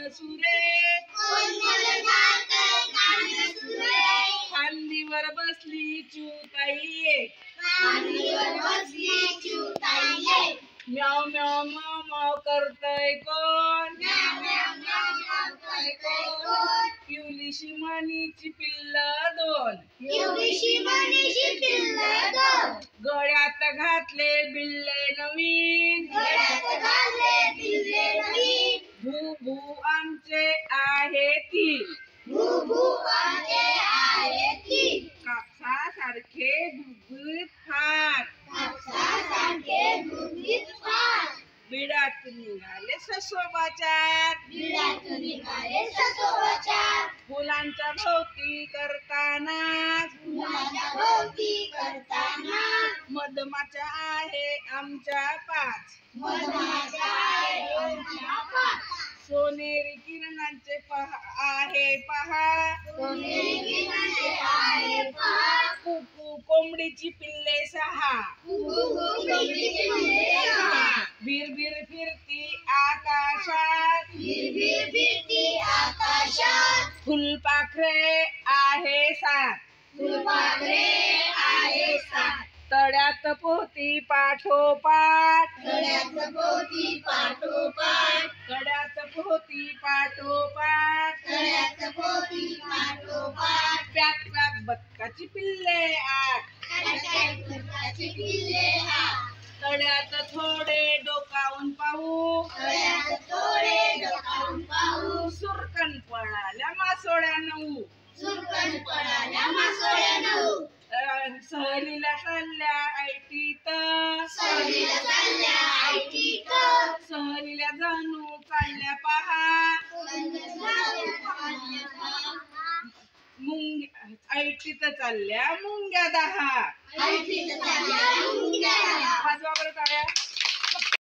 सुरे फांदीवर बसली चिवताई म्याव म्याव म्याव म्याव करतय कोण पिवलीशी मनीची पिल्ल दोन गळ्यात घातले बिल्ले नवीन भू भू आमचे आहे ती कापसासारखे गुबगुबीत फार बिडात निघाले ससोबाचार फुलांच्या भोवती करताना मधमाच्या आहे आमच्या पाच सोनेरी किरणांचे आहे पहा कुकू कोंबडीची पिल्ले सहा बिरबिर फिरती आकाशात फुलपाखरे आहे सात तळ्यात पोती पाठोपाठ पॅक पॅक बदकाची पिल्ले आठ तळ्यात थोडे डोकावून पाहू सुरकन पळाल्या मासोळ्या नऊ सहलीला चालल्या ऐटीत सहलीला जणू चालल्या पहा ऐटीत चालल्या मुंग्या दहा